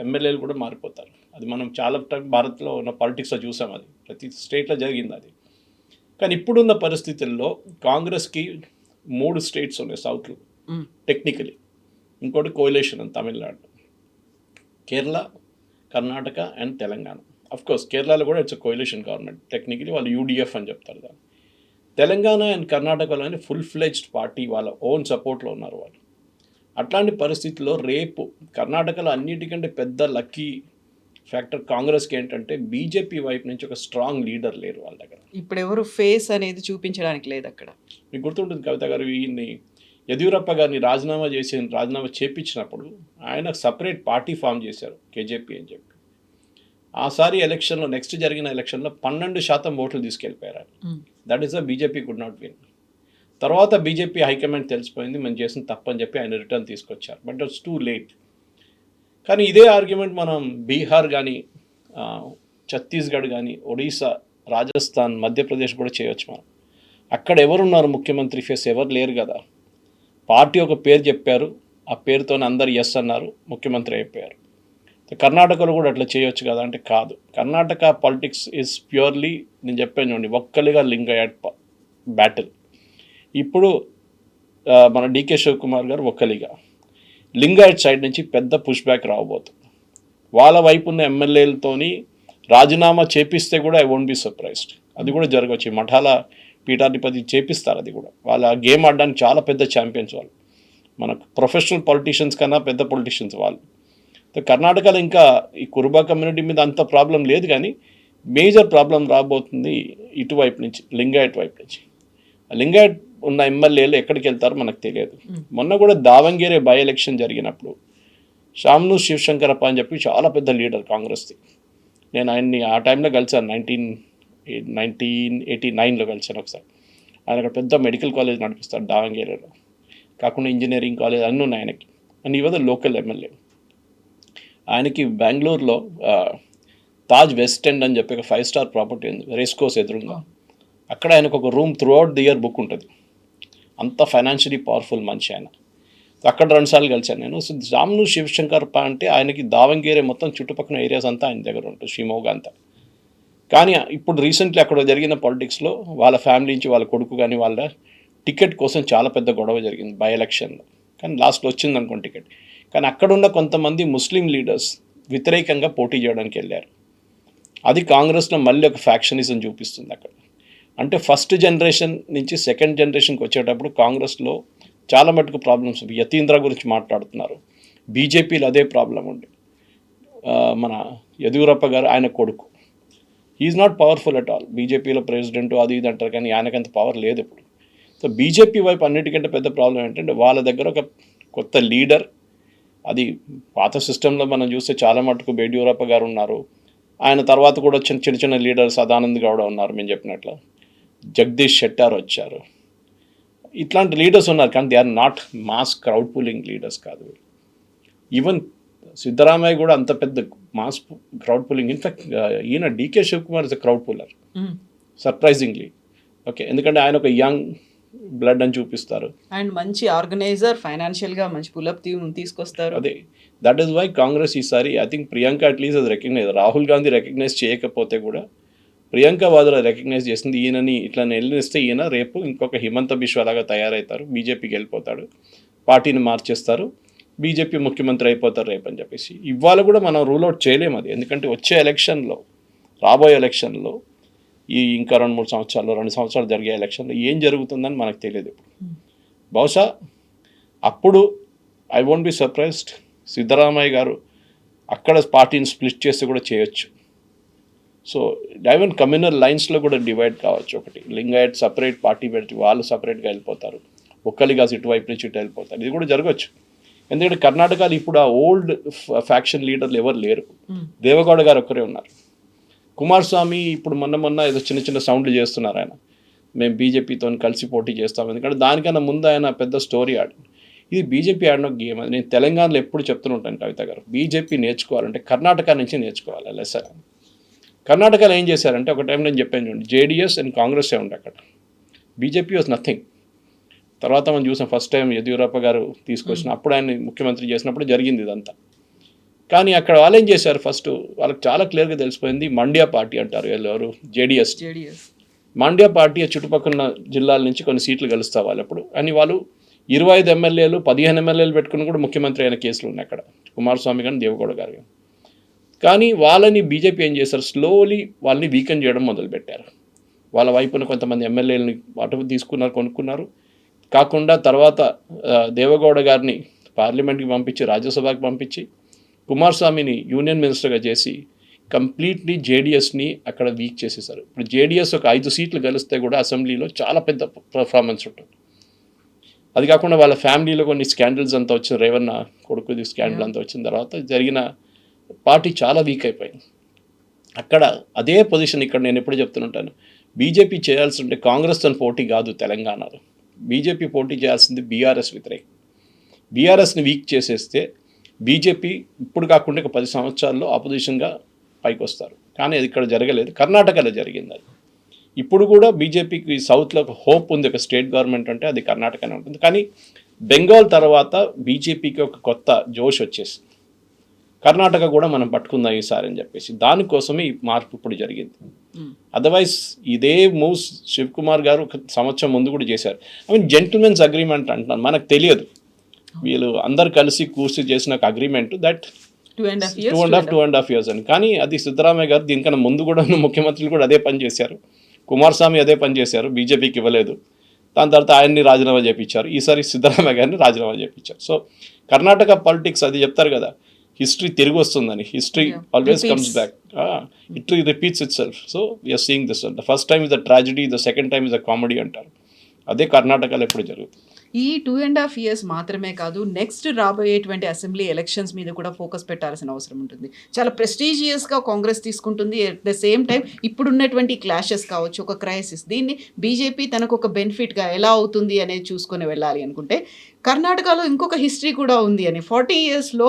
ఎమ్మెల్యేలు కూడా మారిపోతారు. అది మనం చాలా టైం భారత్లో ఉన్న పాలిటిక్స్లో చూసాం, అది ప్రతి స్టేట్లో జరిగింది అది. కానీ ఇప్పుడున్న పరిస్థితుల్లో కాంగ్రెస్కి 3 స్టేట్స్ ఉన్నాయి సౌత్లో టెక్నికలీ, ఇంకోటి కోయిలేషన్ అని తమిళనాడు, కేరళ, కర్ణాటక అండ్ తెలంగాణ. అఫ్కోర్స్ కేరళలో కూడా ఇట్స్ కోయిలేషన్ గవర్నమెంట్, టెక్నికలీ వాళ్ళు యూడిఎఫ్ అని చెప్తారు దాన్ని. తెలంగాణ అండ్ కర్ణాటకలోనే ఫుల్ ఫ్లెడ్జ్డ్ పార్టీ, వాళ్ళ ఓన్ సపోర్ట్లో ఉన్నారు వాళ్ళు. అట్లాంటి పరిస్థితుల్లో రేపు కర్ణాటకలో అన్నిటికంటే పెద్ద లక్కీ ఫ్యాక్టర్ కాంగ్రెస్కి ఏంటంటే బీజేపీ వైపు నుంచి ఒక స్ట్రాంగ్ లీడర్ లేరు వాళ్ళ దగ్గర. ఇప్పుడు ఎవరు ఫేస్ అనేది చూపించడానికి లేదు అక్కడ. మీకు గుర్తుంటుంది కవిత గారు, ఈయన్ని యడ్యూరప్ప గారిని రాజీనామా చేపించినప్పుడు ఆయన సపరేట్ పార్టీ ఫామ్ చేశారు, కేజేపీ అని చెప్పి. ఆసారి ఎలక్షన్లో, నెక్స్ట్ జరిగిన ఎలక్షన్లో 12% ఓట్లు తీసుకెళ్ళిపోయారు. That is the BJP could not win. తర్వాత బీజేపీ హైకమాండ్ తెలిసిపోయింది మనం చేసిన తప్పని చెప్పి ఆయన రిటర్న్ తీసుకొచ్చారు. But it's too late. కానీ ఇదే ఆర్గ్యుమెంట్ మనం బీహార్ కానీ, ఛత్తీస్గఢ్ కానీ, ఒడిశా, రాజస్థాన్, మధ్యప్రదేశ్ కూడా చేయొచ్చు మనం. అక్కడ ఎవరున్నారు ముఖ్యమంత్రి ఫేస్? ఎవరు లేరు కదా. పార్టీ ఒక పేరు చెప్పారు, ఆ పేరుతోనే అందరు ఎస్ అన్నారు, ముఖ్యమంత్రి అయిపోయారు. కర్ణాటకలో కూడా అట్లా చేయొచ్చు కదా అంటే కాదు. కర్ణాటక పాలిటిక్స్ ఈజ్ ప్యూర్లీ, నేను చెప్పాను చూడండి, ఒక్కలిగా లింగాయట్ బ్యాటిల్. ఇప్పుడు మన డీకే శివకుమార్ గారు ఒక్కలిగా, లింగాయట్ సైడ్ నుంచి పెద్ద పుష్ బ్యాక్ రావబోతుంది. వాళ్ళ వైపు ఉన్న ఎమ్మెల్యేలతోని రాజీనామా చేపిస్తే కూడా ఐ వోంట్ బి సర్ప్రైజ్డ్. అది కూడా జరగవచ్చు. మఠాల పీఠాధిపతి చేపిస్తారు. అది కూడా వాళ్ళ గేమ్ ఆడడానికి చాలా పెద్ద ఛాంపియన్స్ వాళ్ళు, మన ప్రొఫెషనల్ పొలిటీషియన్స్ కన్నా పెద్ద పొలిటీషియన్స్ వాళ్ళు. కర్ణాటకలో ఇంకా ఈ కురుబా కమ్యూనిటీ మీద అంత ప్రాబ్లం లేదు, కానీ మేజర్ ప్రాబ్లం రాబోతుంది ఇటువైపు నుంచి, లింగాయట్ వైపు నుంచి. లింగాయట్ ఉన్న ఎమ్మెల్యేలు ఎక్కడికి వెళ్తారో మనకు తెలియదు. మొన్న కూడా దావంగేరే బై ఎలక్షన్ జరిగినప్పుడు షామ్ను శివశంకరప్ప అని చెప్పి చాలా పెద్ద లీడర్ కాంగ్రెస్ది, నేను ఆయన్ని ఆ టైంలో కలిసాను, 1989లో కలిసాను ఒకసారి. ఆయన అక్కడ పెద్ద మెడికల్ కాలేజ్ నడిపిస్తాడు దావంగేరేలో, కాకుండా ఇంజనీరింగ్ కాలేజ్ అన్నీ ఉన్నాయి ఆయనకి. అండ్ ఈ వాజ్ లోకల్ ఎమ్మెల్యే. ఆయనకి బెంగళూరులో తాజ్ వెస్ట్ ఎండ్ అని చెప్పి ఒక 5 స్టార్ ప్రాపర్టీ ఉంది, రేస్ కోర్స్ ఎదురుగా. అక్కడ ఆయనకు ఒక room through out the year book ఉంటుంది. అంత ఫైనాన్షియలీ పవర్ఫుల్ మనిషి ఆయన. అక్కడ 2 సార్లు కలిశాను నేను. సో జామ్ను శివశంకర్ అంటే ఆయనకి దావంగేరే మొత్తం చుట్టుపక్కల ఏరియాస్ అంతా ఆయన దగ్గర ఉంటుంది, షిమోగా అంతా. కానీ ఇప్పుడు రీసెంట్లీ అక్కడ జరిగిన పాలిటిక్స్లో వాళ్ళ ఫ్యామిలీ నుంచి వాళ్ళ కొడుకు కానీ వాళ్ళ టికెట్ కోసం చాలా పెద్ద గొడవ జరిగింది బై ఎలక్షన్లో. కానీ లాస్ట్లో వచ్చింది అనుకోండి టికెట్. కానీ అక్కడున్న కొంతమంది ముస్లిం లీడర్స్ వ్యతిరేకంగా పోటీ చేయడానికి వెళ్ళారు. అది కాంగ్రెస్లో మళ్ళీ ఒక ఫ్యాక్షనిజం చూపిస్తుంది అక్కడ. అంటే ఫస్ట్ జనరేషన్ నుంచి సెకండ్ జనరేషన్కి వచ్చేటప్పుడు కాంగ్రెస్లో చాలా మటుకు ప్రాబ్లమ్స్. యతీంద్ర గురించి మాట్లాడుతున్నారు, బీజేపీలో అదే ప్రాబ్లం ఉంది. మన యదురప్ప గారు ఆయన కొడుకు, is not powerful at all. బీజేపీలో ప్రెసిడెంట్ అది ఇది అంటారు కానీ ఆయనకంత పవర్ లేదు ఇప్పుడు. సో బీజేపీ వైపు అన్నిటికంటే పెద్ద ప్రాబ్లం ఏంటంటే వాళ్ళ దగ్గర ఒక కొత్త లీడర్. అది పాత సిస్టంలో మనం చూస్తే చాలా మటుకు యడ్యూరప్ప గారు ఉన్నారు, ఆయన తర్వాత కూడా చిన్న చిన్న లీడర్స్ సదానంద్ గౌడ ఉన్నారు, మేము చెప్పినట్లు జగదీష్ షెట్టార్ వచ్చారు, ఇట్లాంటి లీడర్స్ ఉన్నారు. కానీ they are not mass crowd pulling leaders కాదు. ఈవెన్ సిద్ధరామయ్య కూడా అంత పెద్ద మాస్ క్రౌడ్ పుల్లింగ్. ఇన్ఫ్యాక్ట్ ఈయన DK Shivakumar is a crowd puller surprisingly. Okay, ఎందుకంటే ఆయన ఒక యంగ్ బ్లడ్ అని చూపిస్తారు అండ్ మంచి ఆర్గనైజర్, ఫైనాన్షియల్గా మంచి పులప్ తీసుకొస్తారు. అదే దట్ ఈస్ వై కాంగ్రెస్ ఈసారి ఐ థింక్ ప్రియాంక అట్లీస్ట్ అది రికగ్నైజ్, రాహుల్ గాంధీ రికగ్నైజ్ చేయకపోతే కూడా ప్రియాంక వాద్రా రికగ్నైజ్ చేసింది. ఈయనని ఇట్లా వెళ్ళిస్తే ఈయన రేపు ఇంకొక హిమంత బిశ్వ లాగా తయారవుతారు, బీజేపీకి వెళ్ళిపోతాడు, పార్టీని మార్చేస్తారు, బీజేపీ ముఖ్యమంత్రి అయిపోతారు రేపు అని చెప్పేసి. ఇవాళ కూడా మనం రూల్ అవుట్ చేయలేము అది. ఎందుకంటే వచ్చే ఎలక్షన్లో, రాబోయే ఎలక్షన్లో, ఈ ఇంకా 2-3 సంవత్సరాలు 2 సంవత్సరాలు జరిగే ఎలక్షన్లో ఏం జరుగుతుందని మనకు తెలియదు ఇప్పుడు. బహుశా అప్పుడు I won't be surprised Siddaramaiah గారు అక్కడ పార్టీని స్ప్లిట్ చేసి కూడా చేయొచ్చు. సో ఈవెన్ కమ్యూనల్ లైన్స్లో కూడా డివైడ్ కావచ్చు. ఒకటి లింగాయట్ సపరేట్ పార్టీ పెడితే వాళ్ళు సపరేట్గా వెళ్ళిపోతారు, ఒక్కలిగా ఇటువైపు నుంచి ఇటు వెళ్ళిపోతారు. ఇది కూడా జరగవచ్చు. ఎందుకంటే కర్ణాటకలో ఇప్పుడు ఆ ఓల్డ్ ఫ్యాక్షన్ లీడర్లు ఎవరు లేరు, దేవగౌడ గారు ఒక్కరే ఉన్నారు. కుమారస్వామి ఇప్పుడు మొన్న ఏదో చిన్న సౌండ్లు చేస్తున్నారు ఆయన, మేము బీజేపీతో కలిసి పోటీ చేస్తాం. ఎందుకంటే దానికన్నా ముందు ఆయన పెద్ద స్టోరీ ఆడింది. ఇది బీజేపీ ఆడిన గేమ్. అది నేను తెలంగాణలో ఎప్పుడు చెప్తుంటాను కవిత గారు, బీజేపీ నేర్చుకోవాలంటే కర్ణాటక నుంచి నేర్చుకోవాలి. లెసన్ కర్ణాటకలో ఏం చేశారంటే ఒక టైం నేను చెప్పాను చూడండి, జేడీఎస్ అండ్ కాంగ్రెస్ ఉండే అక్కడ, బీజేపీ వాజ్ నథింగ్. తర్వాత మనం చూసాం ఫస్ట్ టైం యడ్యూరప్ప గారు తీసుకొచ్చిన అప్పుడు ఆయన ముఖ్యమంత్రి చేసినప్పుడు జరిగింది ఇదంతా. కానీ అక్కడ వాళ్ళు ఏం చేశారు, ఫస్ట్ వాళ్ళకి చాలా క్లియర్గా తెలిసిపోయింది, మండ్యా పార్టీ అంటారు ఎవరు, జేడీఎస్. మండ్యా పార్టీ చుట్టుపక్కల జిల్లాల నుంచి కొన్ని సీట్లు గెలుస్తారు వాళ్ళు అప్పుడు. అని వాళ్ళు 25 ఎమ్మెల్యేలు 15 ఎమ్మెల్యేలు పెట్టుకుని కూడా ముఖ్యమంత్రి అయిన కేసులు ఉన్నాయి అక్కడ, కుమారస్వామి కానీ దేవగౌడ గారు. కానీ వాళ్ళని బీజేపీ ఏం చేశారు, స్లోలీ వాళ్ళని వీకెన్ చేయడం మొదలుపెట్టారు. వాళ్ళ వైపున కొంతమంది ఎమ్మెల్యేలని అటు తీసుకున్నారు, కొనుక్కున్నారు. కాకుండా తర్వాత దేవగౌడ గారిని పార్లమెంట్కి పంపించి, రాజ్యసభకి పంపించి, కుమారస్వామిని యూనియన్ మినిస్టర్గా చేసి కంప్లీట్లీ జేడీఎస్ని అక్కడ వీక్ చేసేసారు. ఇప్పుడు జేడీఎస్ ఒక 5 సీట్లు గెలిస్తే కూడా అసెంబ్లీలో చాలా పెద్ద పర్ఫార్మెన్స్ ఉంటుంది. అది కాకుండా వాళ్ళ ఫ్యామిలీలో కొన్ని స్కాండల్స్ అంతా వచ్చిన, రేవన్న కొడుకుది స్కాండల్ అంతా వచ్చిన తర్వాత జరిగిన పార్టీ చాలా వీక్ అయిపోయింది. అక్కడ అదే పొజిషన్ ఇక్కడ నేను ఎప్పుడు చెప్తుంటాను, బీజేపీ చేయాల్సి ఉంటే కాంగ్రెస్తో పోటీ కాదు తెలంగాణలో, బీజేపీ పోటీ చేయాల్సింది బీఆర్ఎస్ వ్యతిరేకం. బీఆర్ఎస్ని వీక్ చేసేస్తే బీజేపీ ఇప్పుడు కాకుండా ఒక 10 సంవత్సరాల్లో ఆపోజిషన్గా పైకి వస్తారు. కానీ అది ఇక్కడ జరగలేదు, కర్ణాటకలో జరిగింది అది. ఇప్పుడు కూడా బీజేపీకి సౌత్లో ఒక హోప్ ఉంది, ఒక స్టేట్ గవర్నమెంట్ అంటే అది కర్ణాటకనే ఉంటుంది. కానీ బెంగాల్ తర్వాత బీజేపీకి ఒక కొత్త జోష్ వచ్చేసి కర్ణాటక కూడా మనం పట్టుకుందాం ఈసారి అని చెప్పేసి, దానికోసమే ఈ మార్పు ఇప్పుడు జరిగింది. అదర్వైజ్ ఇదే మూవ్స్ శివకుమార్ గారు ఒక సంవత్సరం ముందు కూడా చేశారు. ఐ మీన్ జెంటిల్మెన్స్ అగ్రిమెంట్ అంటున్నాను, మనకు తెలియదు, వీళ్ళు అందరు కలిసి కూర్చి చేసిన ఒక అగ్రిమెంట్ దట్ 2.5 years అని. కానీ అది సిద్ధరామయ్య గారు దీనికన్నా ముందు కూడా ముఖ్యమంత్రులు కూడా అదే పని చేశారు, కుమారస్వామి అదే పని చేశారు, బీజేపీకి ఇవ్వలేదు. దాని తర్వాత ఆయన్ని రాజీనామా చేయించారు, ఈసారి సిద్ధరామయ్య గారిని రాజీనామా చేయించారు. సో కర్ణాటక పాలిటిక్స్ అది చెప్తారు కదా, హిస్టరీ తిరిగి వస్తుందని, history always comes back, history repeats itself. So we're seeing this, the first time is the tragedy, the second time is the comedy అంటారు. అదే కర్ణాటకలో ఎప్పుడు జరుగుతుంది. ఈ 2.5 years మాత్రమే కాదు, నెక్స్ట్ రాబోయేటువంటి అసెంబ్లీ ఎలక్షన్స్ మీద కూడా ఫోకస్ పెట్టాల్సిన అవసరం ఉంటుంది. చాలా ప్రెస్టీజియస్గా కాంగ్రెస్ తీసుకుంటుంది. ఎట్ ద సేమ్ టైం ఇప్పుడున్నటువంటి క్లాషెస్ కావచ్చు, ఒక క్రైసిస్, దీన్ని బీజేపీ తనకు ఒక బెనిఫిట్గా ఎలా అవుతుంది అనేది చూసుకొని వెళ్ళాలి అనుకుంటే కర్ణాటకలో ఇంకొక హిస్టరీ కూడా ఉంది అని 40 ఇయర్స్లో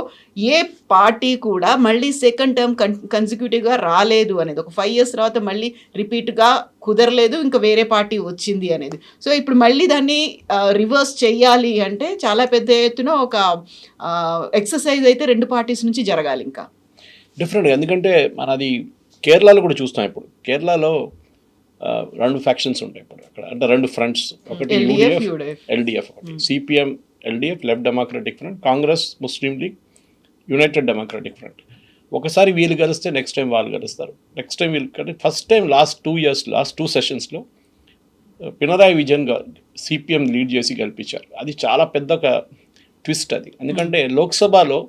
ఏ పార్టీ కూడా మళ్ళీ సెకండ్ టర్మ్ కన్సిక్యూటివ్గా రాలేదు అనేది, ఒక 5 ఇయర్స్ తర్వాత మళ్ళీ రిపీట్గా కుదరలేదు, ఇంకా వేరే పార్టీ వచ్చింది అనేది. సో ఇప్పుడు మళ్ళీ దాన్ని రివర్స్ చెయ్యాలి అంటే చాలా పెద్ద ఎత్తున ఒక ఎక్సర్సైజ్ అయితే 2 పార్టీస్ నుంచి జరగాలి. ఇంకా డిఫరెంట్గా, ఎందుకంటే మనది కేరళలో కూడా చూస్తాం. ఇప్పుడు కేరళలో 2 ఫ్యాక్షన్స్ ఉంటాయి ఇప్పుడు అక్కడ, అంటే 2 ఫ్రంట్స్, ఒకటి LDF, ఎల్డిఎఫ్, ఒకటి CPM LDF left democratic front, Congress Muslim league united democratic front. ఒకసారి వీళ్ళు కలిస్తే నెక్స్ట్ టైం వాళ్ళు కలుస్తారు, నెక్స్ట్ టైం వీళ్ళు కలిసి. ఫస్ట్ టైం లాస్ట్ 2 సెషన్స్లో పినరాయి విజయన్ సిపిఎం లీడ్ చేసి గెలిపించారు. అది చాలా పెద్ద ఒక ట్విస్ట్ అది, ఎందుకంటే లోక్సభలో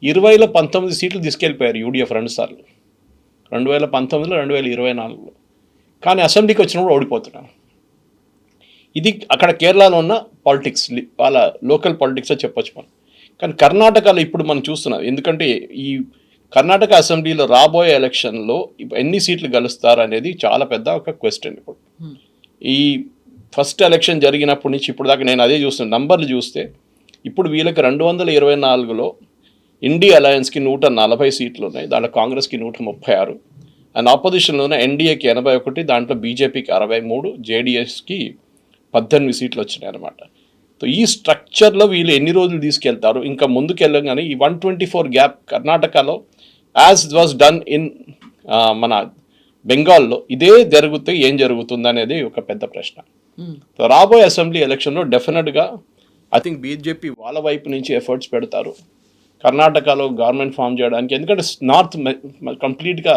20లో 19 సీట్లు తీసుకెళ్ళిపోయారు యూడిఎఫ్ 2 సార్లు, 2019లో 2024లో. కానీ అసెంబ్లీకి వచ్చినప్పుడు ఓడిపోతున్నారు. ఇది అక్కడ కేరళలో ఉన్న పాలిటిక్స్, వాళ్ళ లోకల్ పాలిటిక్స్ చెప్పొచ్చు మనం. కానీ కర్ణాటకలో ఇప్పుడు మనం చూస్తున్నాం, ఎందుకంటే ఈ కర్ణాటక అసెంబ్లీలో రాబోయే ఎలక్షన్లో ఎన్ని సీట్లు గెలుస్తారు అనేది చాలా పెద్ద ఒక క్వశ్చన్. ఇప్పుడు ఈ ఫస్ట్ ఎలక్షన్ జరిగినప్పటి నుంచి ఇప్పుడు దాకా నేను అదే చూస్తున్నాను, నంబర్లు చూస్తే ఇప్పుడు వీళ్ళకి 224లో ఇండియా అలయన్స్కి 140 సీట్లు ఉన్నాయి, దాంట్లో కాంగ్రెస్కి 136, అండ్ ఆపోజిషన్లోనే ఎన్డీఏకి 81, దాంట్లో బీజేపీకి 63, జేడీఎస్కి 18 సీట్లు వచ్చినాయి అనమాట. సో ఈ స్ట్రక్చర్లో వీళ్ళు ఎన్ని రోజులు తీసుకెళ్తారు, ఇంకా ముందుకు వెళ్ళగానే ఈ 124 గ్యాప్ కర్ణాటకలో యాజ్ వాజ్ డన్ ఇన్ మన బెంగాల్లో ఇదే జరిగితే ఏం జరుగుతుంది అనేది ఒక పెద్ద ప్రశ్న. సో రాబోయే అసెంబ్లీ ఎలక్షన్లో డెఫినెట్గా ఐ థింక్ బీజేపీ వాళ్ళ వైపు నుంచి ఎఫర్ట్స్ పెడతారు కర్ణాటకలో గవర్నమెంట్ ఫామ్ చేయడానికి, ఎందుకంటే నార్త్ కంప్లీట్గా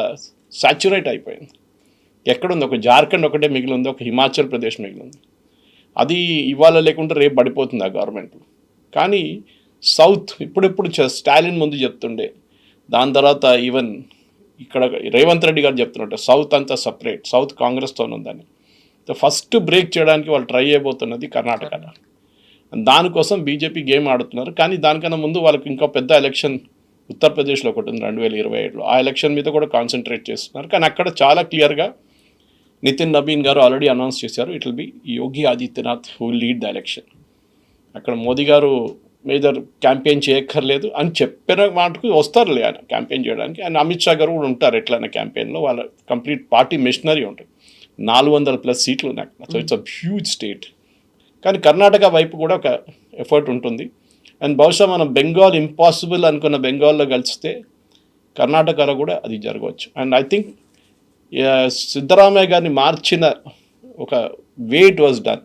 సాచ్యురేట్ అయిపోయింది. ఎక్కడుంది, ఒక జార్ఖండ్ ఒకటే మిగిలింది, ఒక హిమాచల్ ప్రదేశ్ మిగిలింది. అది ఇవాళ లేకుంటే రేపు పడిపోతుంది ఆ గవర్నమెంట్. కానీ సౌత్ ఇప్పుడెప్పుడు స్టాలిన్ ముందు చెప్తుండే, దాని తర్వాత ఈవెన్ ఇక్కడ రేవంత్ రెడ్డి గారు చెప్తున్నట్టు సౌత్ అంతా సపరేట్, సౌత్ కాంగ్రెస్తో ఉందని. ఫస్ట్ బ్రేక్ చేయడానికి వాళ్ళు ట్రై అయిపోతున్నది కర్ణాటకలో. దానికోసం బీజేపీ గేమ్ ఆడుతున్నారు. కానీ దానికన్నా ముందు వాళ్ళకి ఇంకా పెద్ద ఎలక్షన్ ఉత్తరప్రదేశ్లో ఒకటి ఉంది 2027లో, ఆ ఎలక్షన్ మీద కూడా కాన్సన్ట్రేట్ చేస్తున్నారు. కానీ అక్కడ చాలా క్లియర్గా నితిన్ నబీన్ గారు ఆల్రెడీ అనౌన్స్ చేశారు, it will be Yogi Adityanath who will lead the election. అక్కడ మోదీ గారు మేజర్ క్యాంపెయిన్ చేయక్కర్లేదు అని చెప్పిన మాటకు వస్తారులే ఆయన క్యాంపెయిన్ చేయడానికి. అండ్ అమిత్ షా గారు కూడా ఉంటారు ఎట్లయినా క్యాంపెయిన్లో, వాళ్ళ కంప్లీట్ పార్టీ మెషినరీ ఉంటుంది. 400+ సీట్లు ఉన్నాయి అక్కడ. So it's a huge state. కానీ కర్ణాటక వైపు కూడా ఒక ఎఫర్ట్ ఉంటుంది. అండ్ బహుశా మనం బెంగాల్ ఇంపాసిబుల్ అనుకున్న బెంగాల్లో కలిస్తే కర్ణాటకలో కూడా అది జరగవచ్చు. అండ్ ఐ థింక్ సిద్ధరామయ్య గారిని మార్చిన ఒక వే ఇట్ వాజ్ డన్,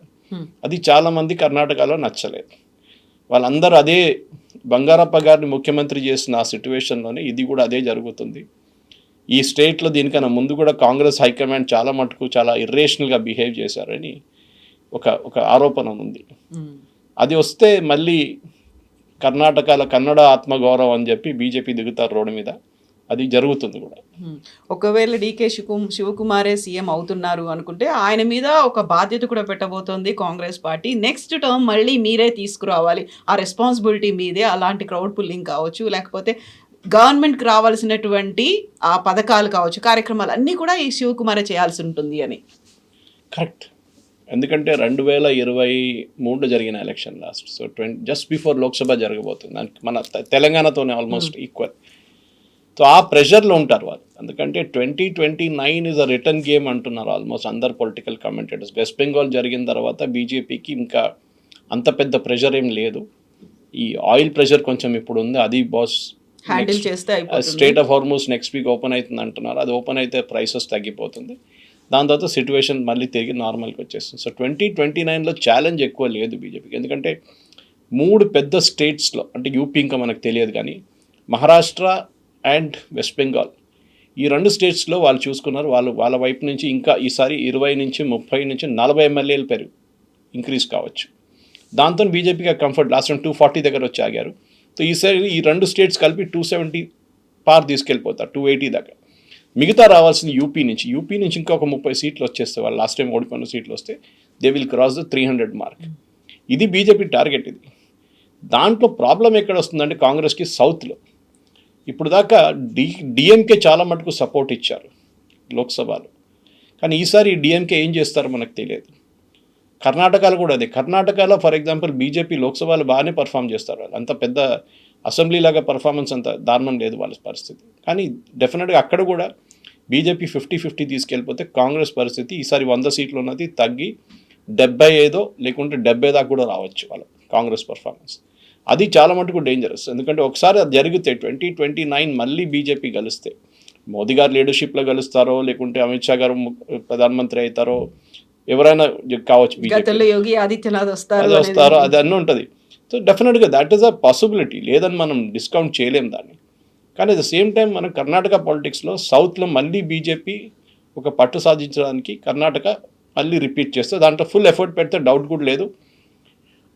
అది చాలామంది కర్ణాటకలో నచ్చలేదు. వాళ్ళందరూ అదే బంగారప్ప గారిని ముఖ్యమంత్రి చేసిన ఆ సిట్యువేషన్లోనే ఇది కూడా అదే జరుగుతుంది. ఈ స్టేట్లో దీనికన్నా ముందు కూడా కాంగ్రెస్ హైకమాండ్ చాలా మటుకు చాలా ఇర్రేషనల్గా బిహేవ్ చేశారని ఒక ఆరోపణ ఉంది. అది వస్తే మళ్ళీ కర్ణాటకలో కన్నడ ఆత్మగౌరవం అని చెప్పి బీజేపీ దిగుతారు రోడ్డు మీద, అది జరుగుతుంది కూడా. ఒకవేళ డీకే శివకుమారే సీఎం అవుతున్నారు అనుకుంటే ఆయన మీద ఒక బాధ్యత కూడా పెట్టబోతోంది కాంగ్రెస్ పార్టీ. నెక్స్ట్ టర్మ్ మళ్ళీ మీరే తీసుకురావాలి, ఆ రెస్పాన్సిబిలిటీ మీదే. అలాంటి క్రౌడ్ పుల్లింగ్ కావచ్చు, లేకపోతే గవర్నమెంట్కి రావాల్సినటువంటి ఆ పథకాలు కావచ్చు, కార్యక్రమాలు అన్నీ కూడా ఈ శివకుమారే చేయాల్సి ఉంటుంది అని. కరెక్ట్, ఎందుకంటే 2023లో జరిగిన election last, so just before Lok Sabha జరగబోతుంది, దానికి మన తెలంగాణతోనే ఆల్మోస్ట్ ఈక్వల్. సో ఆ ప్రెషర్లో ఉంటారు వాళ్ళు, ఎందుకంటే 2029 ఈజ్ అ రిటర్న్ గేమ్ అంటున్నారు ఆల్మోస్ట్ అందరు పొలిటికల్ కామెంటేటర్స్. వెస్ట్ బెంగాల్ జరిగిన తర్వాత బీజేపీకి ఇంకా అంత పెద్ద ప్రెషర్ ఏం లేదు. ఈ ఆయిల్ ప్రెషర్ కొంచెం ఇప్పుడు ఉంది, అది బాస్ హ్యాండిల్ చేస్తే state of Hormuz next week open అవుతుంది అంటున్నారు. అది ఓపెన్ అయితే ప్రైసెస్ తగ్గిపోతుంది, దాని తర్వాత సిచ్యువేషన్ మళ్ళీ తిరిగి నార్మల్కి వచ్చేస్తుంది. సో 2029లో ఛాలెంజ్ ఎక్కువ లేదు బీజేపీకి, ఎందుకంటే 3 పెద్ద స్టేట్స్లో, అంటే యూపీ ఇంకా మనకు తెలియదు కానీ మహారాష్ట్ర అండ్ వెస్ట్ బెంగాల్, ఈ 2 స్టేట్స్లో వాళ్ళు చూసుకున్నారు. వాళ్ళ వైపు నుంచి ఇంకా ఈసారి 20 నుంచి 30 నుంచి 40 ఎమ్మెల్యేలు ఇంక్రీజ్ కావచ్చు. దాంతో బీజేపీకి కంఫర్ట్, లాస్ట్ టైం 240 దగ్గర వచ్చి ఆగారు. సో ఈసారి ఈ 2 స్టేట్స్ కలిపి 270 పార్ తీసుకెళ్ళిపోతారు, 280 దాకా. మిగతా రావాల్సింది యూపీ నుంచి ఇంకా ఒక 30 సీట్లు వచ్చేస్తే, వాళ్ళు లాస్ట్ టైం ఓడిపోయిన సీట్లు వస్తే they will cross the 300 mark. ఇది బీజేపీ టార్గెట్. ఇది దాంట్లో ప్రాబ్లం ఎక్కడ వస్తుందంటే కాంగ్రెస్కి సౌత్లో ఇప్పుడు దాకా డిఎంకే చాలా మటుకు సపోర్ట్ ఇచ్చారు లోక్సభలో, కానీ ఈసారి డిఎంకే ఏం చేస్తారో మనకు తెలియదు. కర్ణాటకలో కూడా అదే. కర్ణాటకలో ఫర్ ఎగ్జాంపుల్ బీజేపీ లోక్సభలో బాగానే పర్ఫామ్ చేస్తారు వాళ్ళు. అంత పెద్ద అసెంబ్లీ లాగా పర్ఫార్మెన్స్ అంత దారుణం లేదు వాళ్ళ పరిస్థితి. కానీ డెఫినెట్గా అక్కడ కూడా బీజేపీ 50-50 తీసుకెళ్ళిపోతే కాంగ్రెస్ పరిస్థితి ఈసారి 100 సీట్లు ఉన్నది తగ్గి 75 లేకుంటే 70 దాకా కూడా రావచ్చు వాళ్ళ కాంగ్రెస్ పర్ఫార్మెన్స్. అది చాలా మటుకు డేంజరస్. ఎందుకంటే ఒకసారి అది జరిగితే 2029 మళ్ళీ బీజేపీ గెలిస్తే మోదీ గారు లీడర్షిప్లో గెలుస్తారో లేకుంటే అమిత్ షా గారు ప్రధానమంత్రి అవుతారో ఎవరైనా కావచ్చు, గతంలో యోగి ఆదిత్యనాథ్ అది వస్తారో అది అన్నీ ఉంటుంది. సో డెఫినెట్గా దాట్ ఈస్ అ పాసిబిలిటీ, లేదని మనం డిస్కౌంట్ చేయలేం దాన్ని. కానీ అట్ ద సేమ్ టైం మనం కర్ణాటక పాలిటిక్స్లో సౌత్లో మళ్ళీ బీజేపీ ఒక పట్టు సాధించడానికి కర్ణాటక మళ్ళీ రిపీట్ చేస్తే దాంట్లో ఫుల్ ఎఫర్ట్ పెడితే డౌట్ కూడా లేదు.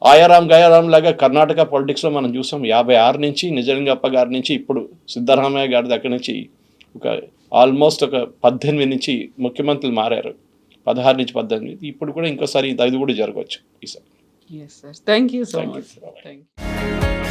ఆయారాం గయారాం లాగా కర్ణాటక పాలిటిక్స్లో మనం చూసాం 56 నుంచి నిజలింగప్ప గారి నుంచి ఇప్పుడు సిద్ధరామయ్య గారి దగ్గర నుంచి ఒక ఆల్మోస్ట్ ఒక 18 నుంచి ముఖ్యమంత్రులు మారారు, 16 నుంచి 18. ఇప్పుడు కూడా ఇంకోసారి ఇది కూడా జరగవచ్చు ఈసారి. Yes, sir. Thank you so Thank you. much. Thank you.